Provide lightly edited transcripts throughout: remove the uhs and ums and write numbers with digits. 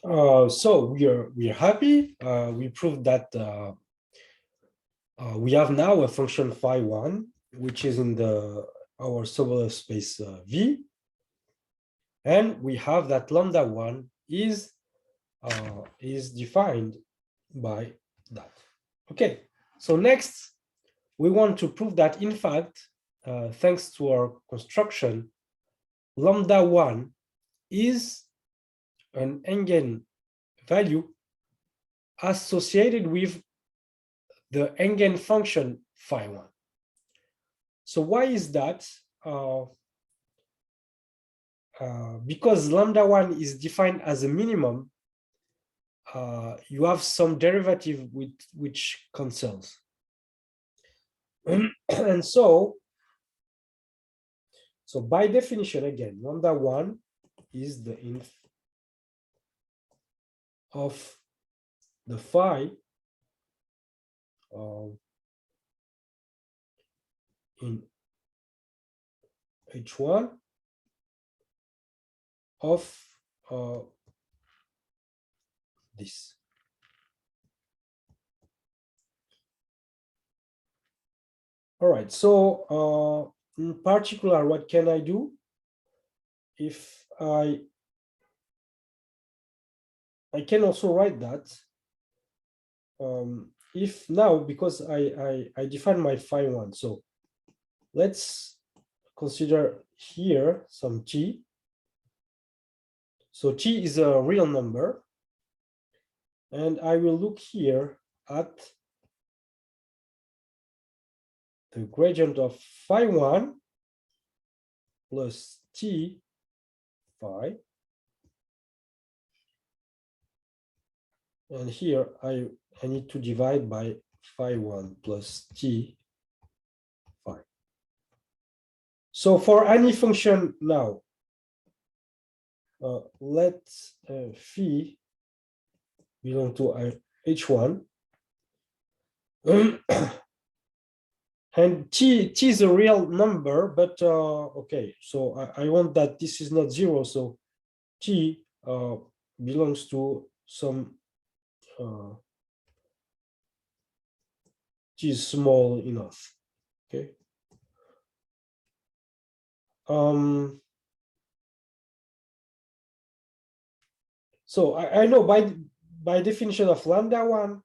So we're happy. We proved that we have now a function phi1, which is in our solar space V, and we have that lambda1 is defined by that. Okay. So next, we want to prove that in fact, thanks to our construction, lambda1 is an eigenvalue associated with the eigenfunction phi1. So why is that? Because lambda1 is defined as a minimum, you have some derivative which cancels. And so by definition, again, lambda1 is the inf of the phi in H1 of this. All right, so in particular, what can I do? If I can also write that if now, because I define my phi1, so let's consider here some t. So t is a real number, and I will look here at the gradient of phi1 plus t phi. And here I need to divide by phi1 plus t phi. So for any function now, let phi belong to H1. And t is a real number, but okay, so I want that this is not zero, so t belongs to some t is small enough. Okay. So I know by definition of lambda1,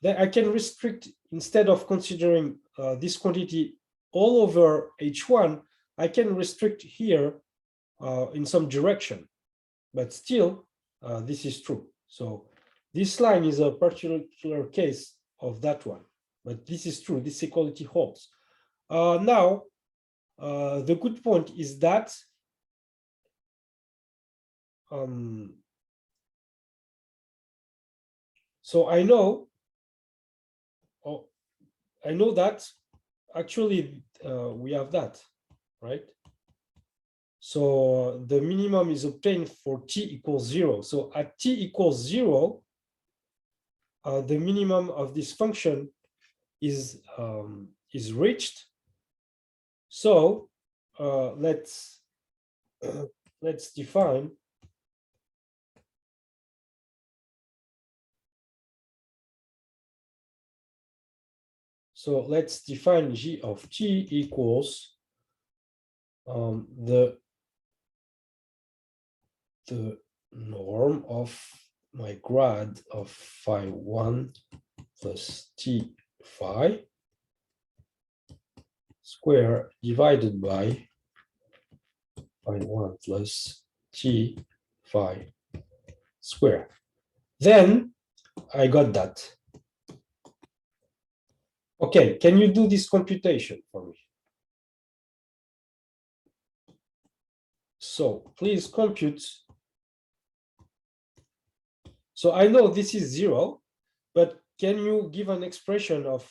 that I can restrict, instead of considering this quantity all over H1, I can restrict here in some direction, but still this is true. So this line is a particular case of that one, but this is true, this equality holds. Now, the good point is that so I know that actually we have that, right? So the minimum is obtained for t equals 0. So at t equals 0, the minimum of this function is reached. So let's define g of t equals the norm of my grad of phi1 plus t phi square divided by phi1 plus t phi square. Then I got that. Okay, can you do this computation for me? So please compute. So I know this is 0, but can you give an expression of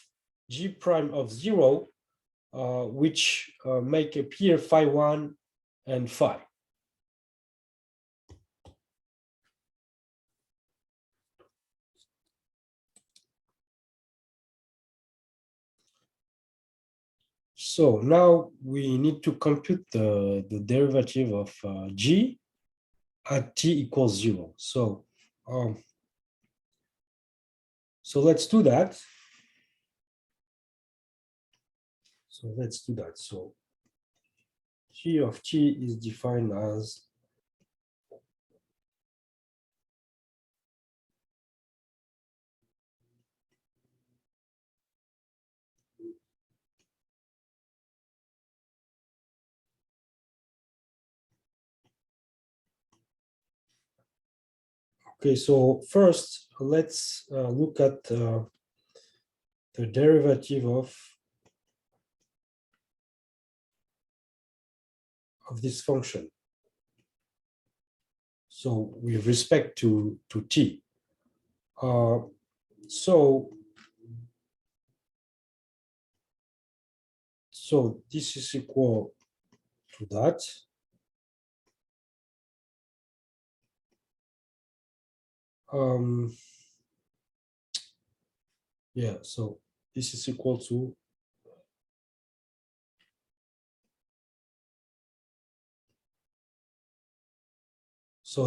g prime of 0, which make appear phi1 and phi? So now we need to compute the derivative of g. at t equals 0. So let's do that. So g of t is defined as okay. So first, let's look at the derivative of this function. So with respect to t. So this is equal to that. Yeah, so this is equal to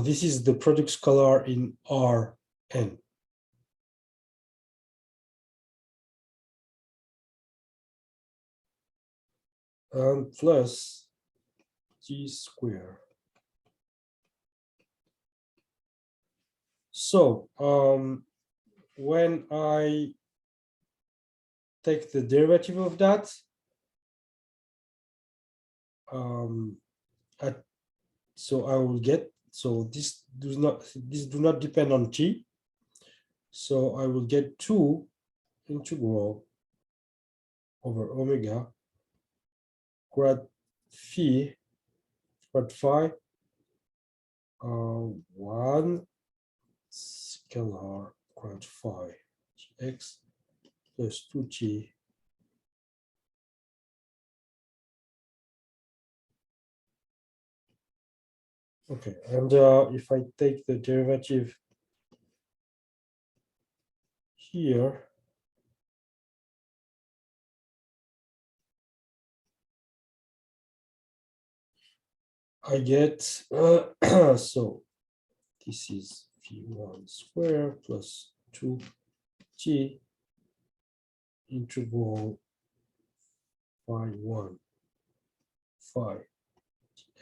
this is the product scalar in Rn. And plus t square. So when I take the derivative of that, so I will get, so this do not depend on t. So I will get 2 integral over omega grad phi 1 scalar grad phi x plus 2t okay. And if I take the derivative here, I get so this is v1 square plus 2t integral phi 1 phi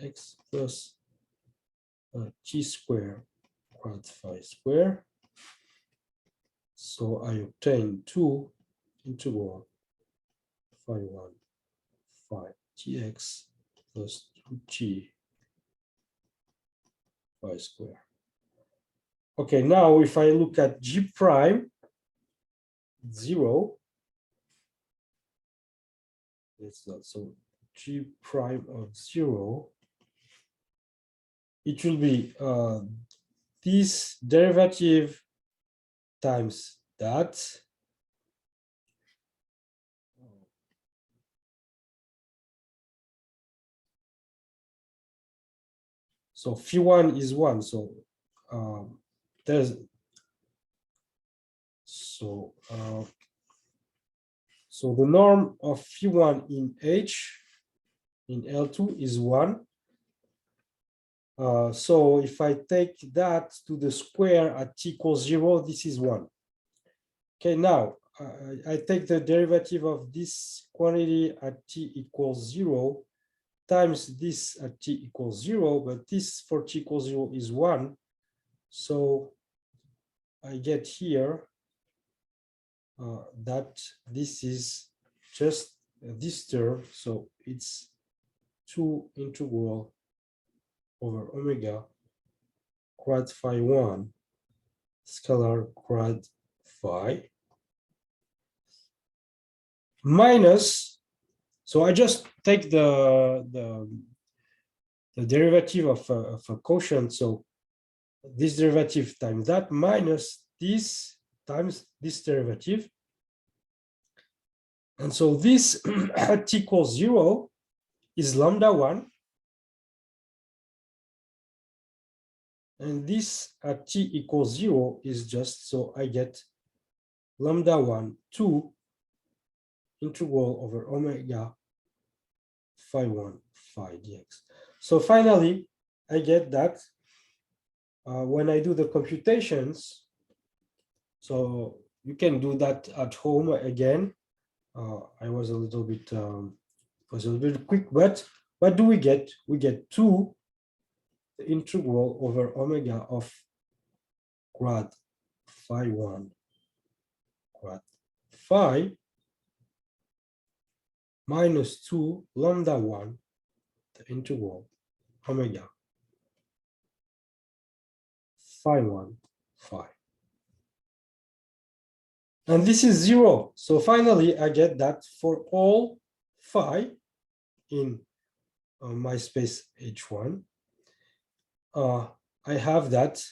x plus t square grad phi square. So I obtain 2 integral phi 1 phi tx plus 2t phi square. Okay, now if I look at g prime 0, it's not so g prime of 0, it will be this derivative times that. So phi1 is 1. So there's so the norm of phi1 in H in L2 is 1. So if I take that to the square at t equals 0, this is 1. Okay, now I take the derivative of this quantity at t equals 0 times this at t equals 0, but this for t equals 0 is 1. So I get here that this is just this term. So it's 2 integral over omega grad phi 1 scalar grad phi minus, so I just take the derivative of a quotient. So this derivative times that minus this times this derivative. And so this at t equals 0 is lambda 1. And this at t equals 0 is just, so I get lambda 1, 2 integral over omega phi 1 phi dx. So finally, I get that when I do the computations, so you can do that at home again. I was a little bit quick, but what do we get? We get 2 the integral over omega of grad phi 1 grad phi minus 2 lambda 1 the integral omega phi 1 phi. And this is 0. So finally, I get that for all phi in my space H1, I have that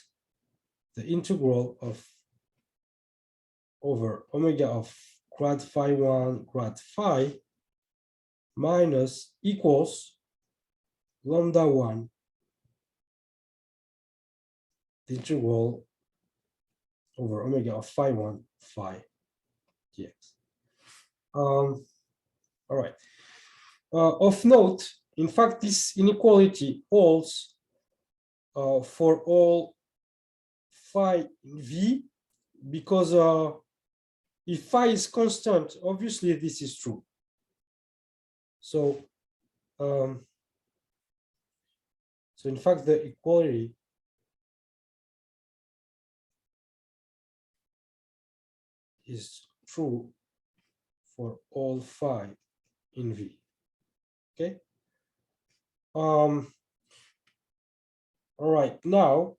the integral of over omega of grad phi 1 grad phi minus equals lambda 1 the integral over omega of phi 1 phi dx. All right. Of note, in fact, this inequality holds for all phi in V, because if phi is constant, obviously this is true. So, so in fact, the equality is true for all phi in V. Okay. All right. Now,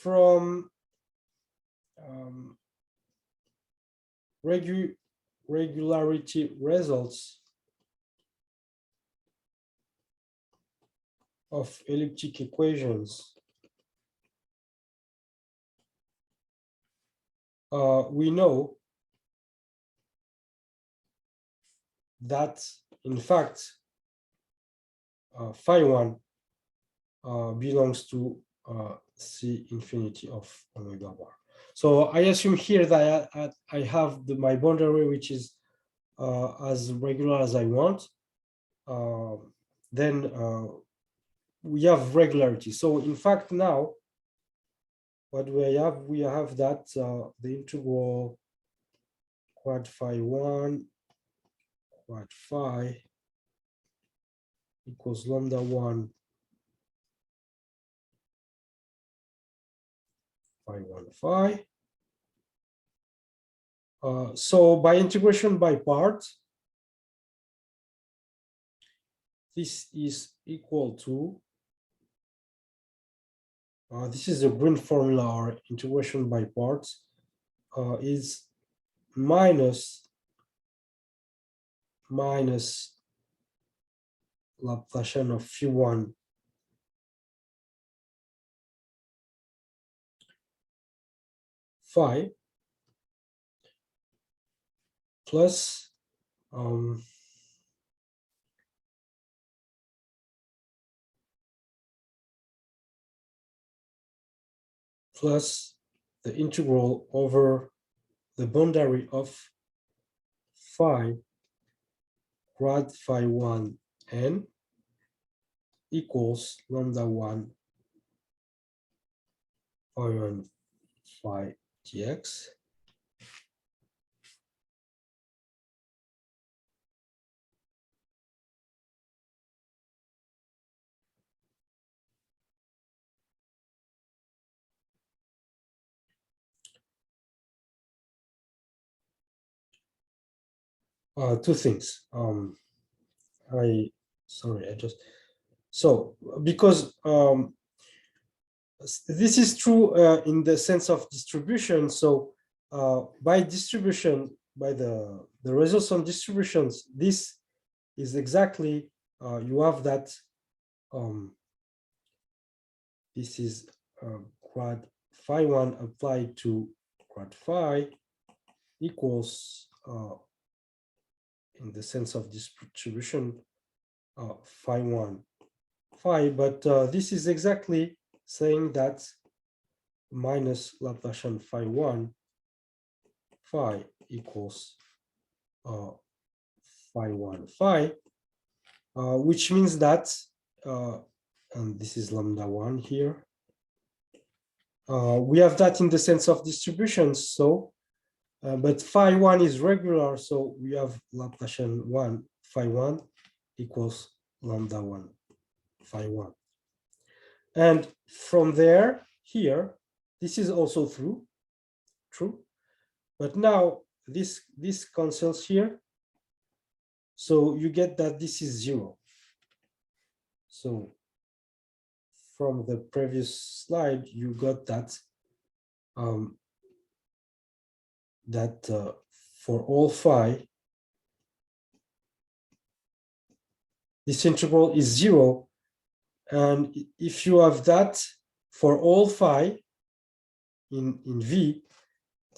from regularity results of elliptic equations, we know that, in fact, phi 1 belongs to C infinity of omega bar. So I assume here that I have my boundary, which is as regular as I want. Then we have regularity. So in fact, now what we have that the integral quad phi 1 quad phi equals lambda 1 phi 1 phi. So by integration by parts, this is equal to, this is a green formula, or integration by parts, is minus Laplacian of phi 1 phi plus plus the integral over the boundary of phi grad phi 1 n equals lambda 1 phi 1 phi dx. Two things. Because this is true in the sense of distribution. So by distribution, by the results on distributions, this is exactly, you have that, this is quad phi 1 applied to quad phi equals, in the sense of distribution, phi 1 phi, but this is exactly saying that minus Laplacian phi 1 phi equals phi1 phi, which means that, and this is lambda 1 here, we have that in the sense of distributions. So, but phi1 is regular, so we have Laplacian 1 phi1 equals lambda 1 phi1. And from there, here, this is also true. But now this cancels here. So you get that this is 0. So from the previous slide, you got that for all phi, this integral is 0. And if you have that for all phi in V,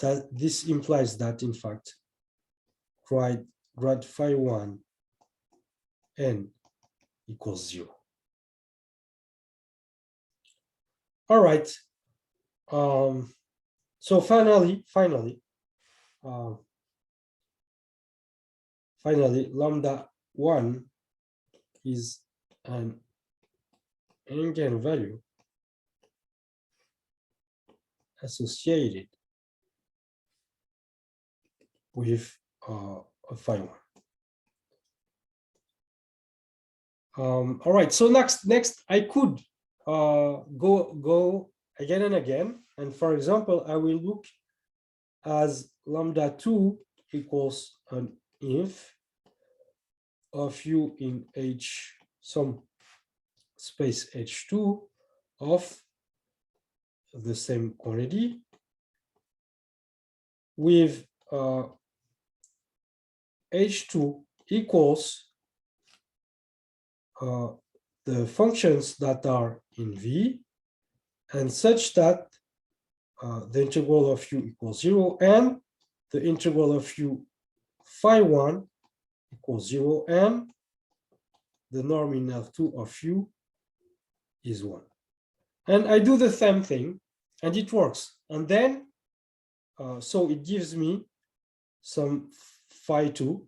that this implies that, in fact, grad phi 1 n equals 0. All right. So finally, lambda 1 is an eigenvalue associated with phi 1. All right. So next I could go again and again, and for example, I will look as lambda 2 equals an if of u in H some space H2 of the same quantity with H2 equals the functions that are in V, and such that the integral of u equals 0 and the integral of u phi 1 equals 0 and the norm in L2 of u is 1. And I do the same thing and it works. And then, so it gives me some phi 2.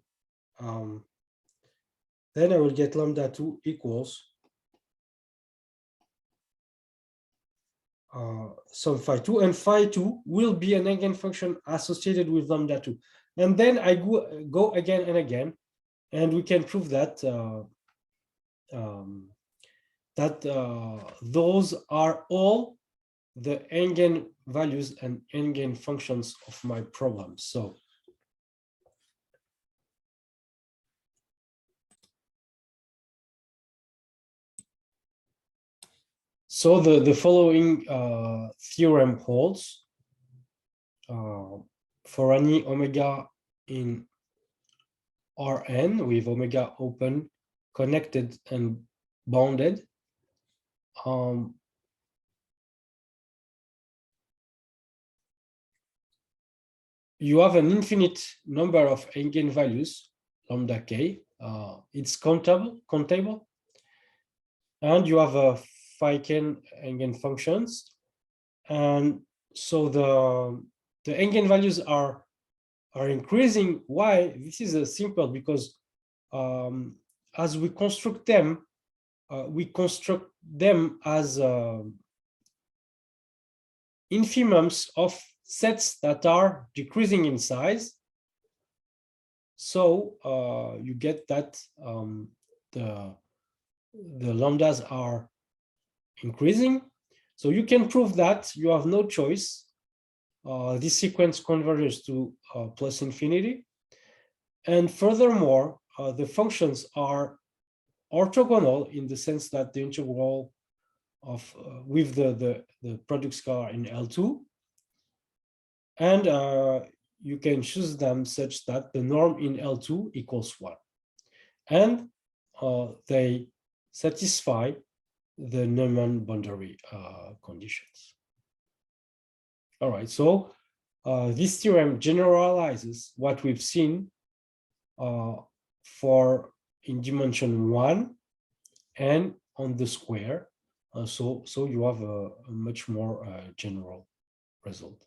Then I will get lambda 2 equals some phi 2, and phi 2 will be an eigenfunction associated with lambda 2. And then I go again and again, and we can prove that those are all the eigenvalues and eigenfunctions of my problem. So the following theorem holds for any omega in Rn with omega open, connected, and bounded. You have an infinite number of eigenvalues, lambda k. It's countable, and you have a phi k eigenfunctions, and so the eigenvalues are increasing. Why? This is simple, because as we construct them as infimums of sets that are decreasing in size. So you get that the lambdas are increasing. So you can prove that you have no choice. This sequence converges to plus infinity. And furthermore, the functions are orthogonal in the sense that the integral of with the product scalar in L2, and you can choose them such that the norm in L2 equals 1, and they satisfy the Neuman boundary conditions. All right, so this theorem generalizes what we've seen for in dimension 1 and on the square. So you have a much more general result.